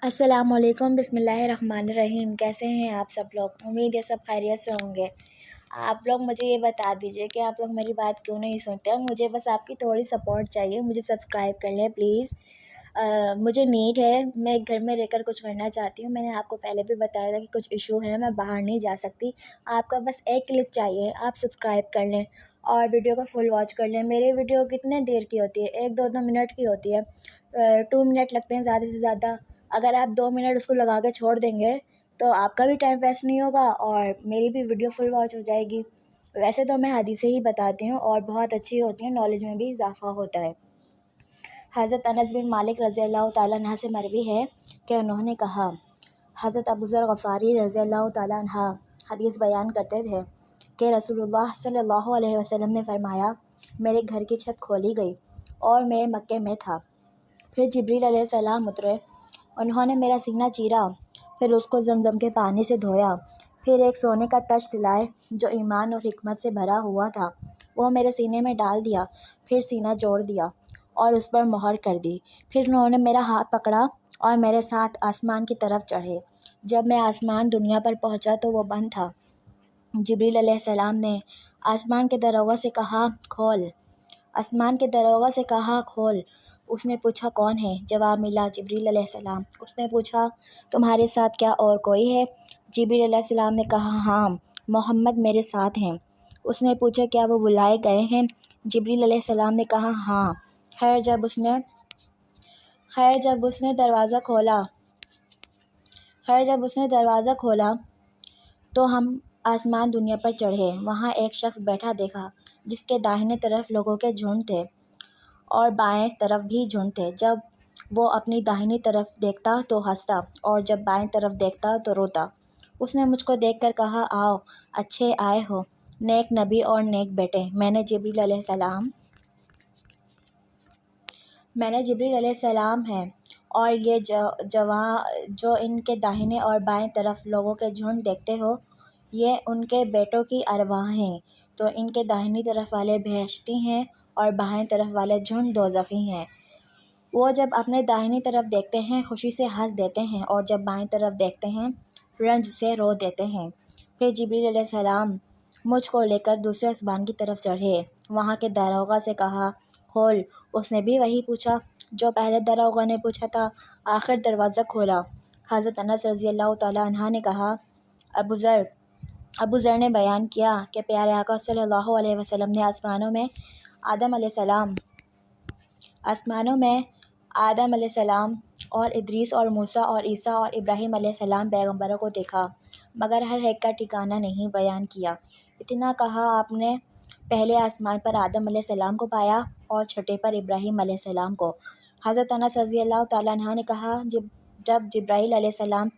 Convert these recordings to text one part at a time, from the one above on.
السلام علیکم، بسم اللہ الرحمن الرحیم۔ کیسے ہیں آپ سب لوگ؟ امید ہے سب خیریت سے ہوں گے۔ آپ لوگ مجھے یہ بتا دیجئے کہ آپ لوگ میری بات کیوں نہیں سنتے؟ مجھے بس آپ کی تھوڑی سپورٹ چاہیے، مجھے سبسکرائب کر لیں پلیز۔ مجھے نیڈ ہے، میں گھر میں رہ کر کچھ کرنا چاہتی ہوں۔ میں نے آپ کو پہلے بھی بتایا تھا کہ کچھ ایشو ہے، میں باہر نہیں جا سکتی۔ آپ کا بس ایک کلک چاہیے، آپ سبسکرائب کر لیں اور ویڈیو کو فل واچ کر لیں۔ میری ویڈیو کتنے دیر کی ہوتی ہے؟ 1-2 منٹ کی ہوتی ہے، 2 منٹ لگتے ہیں زیادہ سے زیادہ۔ اگر آپ 2 منٹ اس کو لگا کے چھوڑ دیں گے تو آپ کا بھی ٹائم ویسٹ نہیں ہوگا اور میری بھی ویڈیو فل واچ ہو جائے گی۔ ویسے تو میں حدیثیں ہی بتاتی ہوں اور بہت اچھی ہوتی ہیں، نالج میں بھی اضافہ ہوتا ہے۔ حضرت انس بن مالک رضی اللہ تعالیٰ عنہ سے مروی ہے کہ انہوں نے کہا، حضرت ابوذر غفاری رضی اللہ تعالیٰ عنہ حدیث بیان کرتے تھے کہ رسول اللہ صلی اللہ علیہ وسلم نے فرمایا، میرے گھر کی چھت کھولی گئی اور میں مکے میں تھا۔ پھر جبریل علیہ السلام اترے، انہوں نے میرا سینہ چیرا، پھر اس کو زمزم کے پانی سے دھویا، پھر ایک سونے کا تاج دلائے جو ایمان اور حکمت سے بھرا ہوا تھا، وہ میرے سینے میں ڈال دیا، پھر سینہ جوڑ دیا اور اس پر مہر کر دی۔ پھر انہوں نے میرا ہاتھ پکڑا اور میرے ساتھ آسمان کی طرف چڑھے۔ جب میں آسمان دنیا پر پہنچا تو وہ بند تھا۔ جبریل علیہ السلام نے آسمان کے دروغہ سے کہا، کھول۔ آسمان کے دروغہ سے کہا، کھول۔ اس نے پوچھا، کون ہے؟ جواب ملا، جبریل علیہ السلام۔ اس نے پوچھا، تمہارے ساتھ کیا اور کوئی ہے؟ جبریل علیہ السلام نے کہا، ہاں، محمد میرے ساتھ ہیں۔ اس نے پوچھا، کیا وہ بلائے گئے ہیں؟ جبریل علیہ السلام نے کہا، ہاں۔ خیر جب اس نے دروازہ کھولا تو ہم آسمان دنیا پر چڑھے۔ وہاں ایک شخص بیٹھا دیکھا جس کے داہنے طرف لوگوں کے جھنڈ تھے اور بائیں طرف بھی جھنڈ تھے۔ جب وہ اپنی داہنی طرف دیکھتا تو ہنستا اور جب بائیں طرف دیکھتا تو روتا۔ اس نے مجھ کو دیکھ کر کہا، آؤ، اچھے آئے ہو، نیک نبی اور نیک بیٹے۔ میں نے جبریل علیہ السلام ہیں اور یہ جو ان کے داہنے اور بائیں طرف لوگوں کے جھنڈ دیکھتے ہو، یہ ان کے بیٹوں کی ارواح ہیں، تو ان کے داہنی طرف والے بہشتی ہیں اور بائیں طرف والے جھنڈ دوزخی ہیں۔ وہ جب اپنے داہنی طرف دیکھتے ہیں خوشی سے ہنس دیتے ہیں اور جب بائیں طرف دیکھتے ہیں رنج سے رو دیتے ہیں۔ پھر جبریل علیہ السلام مجھ کو لے کر دوسرے آسمان کی طرف چڑھے۔ وہاں کے داروغہ سے کہا، کھول۔ اس نے بھی وہی پوچھا جو پہلے داروغہ نے پوچھا تھا۔ آخر دروازہ کھولا۔ حضرت انس رضی اللہ تعالیٰ عنہ نے کہا، ابو ذر نے بیان کیا کہ پیارے آقا صلی اللہ علیہ وسلم نے آسمانوں میں آدم علیہ السلام اور ادریس اور موسیٰ اور عیسیٰ اور ابراہیم علیہ السلام پیغمبروں کو دیکھا، مگر ہر ایک کا ٹھکانہ نہیں بیان کیا۔ اتنا کہا، آپ نے پہلے آسمان پر آدم علیہ السلام کو پایا اور چھٹے پر ابراہیم علیہ السلام کو۔ حضرت انس رضی اللہ تعالیٰ عنہ نے کہا، جب جبرائیل علیہ السلام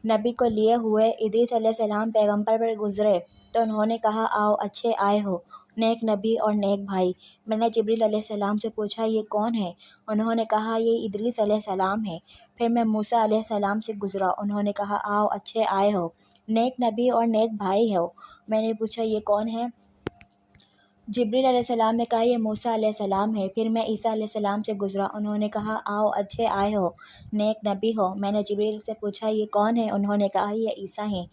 نبی کو لیے ہوئے ادریس علیہ السلام پیغمبر پر گزرے تو انہوں نے کہا، آؤ، اچھے آئے ہو، نیک نبی اور نیک بھائی۔ میں نے جبریل علیہ السلام سے پوچھا، یہ کون ہے؟ انہوں نے کہا، یہ ادریس علیہ السلام ہے۔ پھر میں موسیٰ علیہ السلام سے گزرا، انہوں نے کہا، آؤ، اچھے آئے ہو، نیک نبی اور نیک بھائی ہو۔ میں نے پوچھا، یہ کون ہے؟ جبریل علیہ السلام نے کہا، یہ موسیٰ علیہ السلام ہے۔ پھر میں عیسیٰ علیہ السلام سے گزرا، انہوں نے کہا، آؤ، اچھے آئے ہو، نیک نبی ہو۔ میں نے جبریل سے پوچھا، یہ کون ہے؟ انہوں نے کہا، یہ عیسیٰ ہیں۔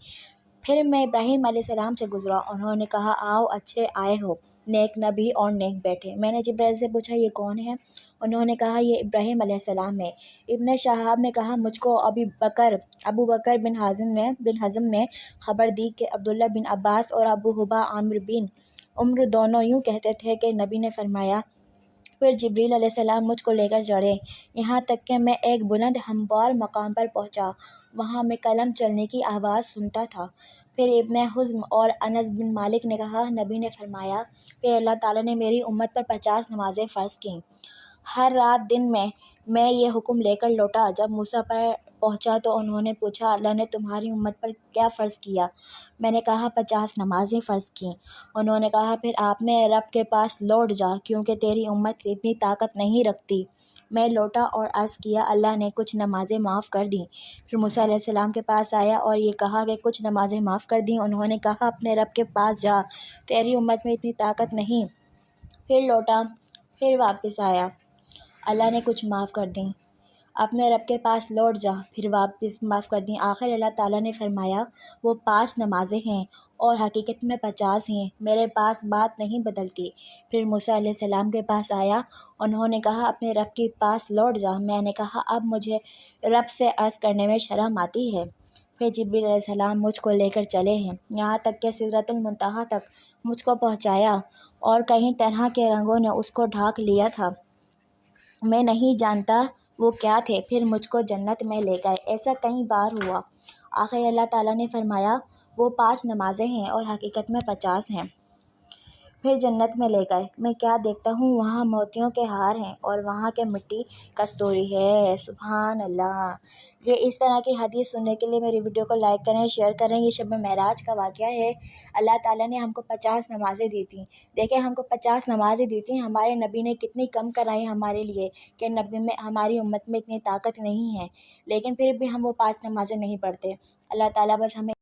پھر میں ابراہیم علیہ السلام سے گزرا، انہوں نے کہا، آؤ، اچھے آئے ہو، نیک نبی اور نیک بیٹے۔ میں نے جبریل سے پوچھا، یہ کون ہے؟ انہوں نے کہا، یہ ابراہیم علیہ السلام ہے۔ ابن شہاب نے کہا، مجھ کو ابو بکر بن حزم نے خبر دی کہ عبداللہ بن عباس اور ابو حبا عامر بن عمرو دونوں یوں کہتے تھے کہ نبی نے فرمایا، پھر جبریل علیہ السلام مجھ کو لے کر چڑھے یہاں تک کہ میں ایک بلند ہموار مقام پر پہنچا، وہاں میں قلم چلنے کی آواز سنتا تھا۔ پھر ابن حزم اور انس بن مالک نے کہا، نبی نے فرمایا کہ اللہ تعالیٰ نے میری امت پر 50 نمازیں فرض کیں۔ ہر رات دن میں یہ حکم لے کر لوٹا۔ جب موسیٰ پر پہنچا تو انہوں نے پوچھا، اللہ نے تمہاری امت پر کیا فرض کیا؟ میں نے کہا، 50 نمازیں فرض کیں۔ انہوں نے کہا، پھر آپ نے رب کے پاس لوٹ جا کیونکہ تیری امت اتنی طاقت نہیں رکھتی۔ میں لوٹا اور عرض کیا، اللہ نے کچھ نمازیں معاف کر دیں۔ پھر موسیٰ علیہ السلام کے پاس آیا اور یہ کہا کہ کچھ نمازیں معاف کر دیں۔ انہوں نے کہا، اپنے رب کے پاس جا، تیری امت میں اتنی طاقت نہیں۔ پھر لوٹا، پھر واپس آیا، اللہ نے کچھ معاف کر دیں۔ اپنے رب کے پاس لوٹ جا، پھر واپس معاف کر دیں۔ آخر اللہ تعالیٰ نے فرمایا وہ 5 نمازیں ہیں اور حقیقت میں 50 ہیں، میرے پاس بات نہیں بدلتی۔ پھر موسیٰ علیہ السلام کے پاس آیا، انہوں نے کہا اپنے رب کے پاس لوٹ جا۔ میں نے کہا اب مجھے رب سے عرض کرنے میں شرم آتی ہے۔ پھر جبریل علیہ السلام مجھ کو لے کر چلے ہیں، یہاں تک کہ سدرۃ المنتہا تک مجھ کو پہنچایا اور کئی طرح کے رنگوں نے اس کو ڈھانک لیا تھا، میں نہیں جانتا وہ کیا تھے۔ پھر مجھ کو جنت میں لے گئے، ایسا کئی بار ہوا۔ آخر اللہ تعالیٰ نے فرمایا وہ 5 نمازیں ہیں اور حقیقت میں 50 ہیں۔ پھر جنت میں لے گئے، میں کیا دیکھتا ہوں وہاں موتیوں کے ہار ہیں اور وہاں کے مٹی کستوری ہے۔ سبحان اللہ۔ یہ اس طرح کی حدیث سننے کے لیے میری ویڈیو کو لائک کریں، شیئر کریں۔ یہ شب معراج کا واقعہ ہے۔ اللہ تعالیٰ نے ہم کو 50 نمازیں دی تھیں۔ دیکھیں ہم کو 50 نمازیں دی تھیں، ہمارے نبی نے کتنی کم کرائی ہمارے لیے کہ نبی میں ہماری امت میں اتنی طاقت نہیں ہے، لیکن پھر بھی ہم وہ 5 نمازیں نہیں پڑھتے۔ اللہ تعالیٰ بس ہمیں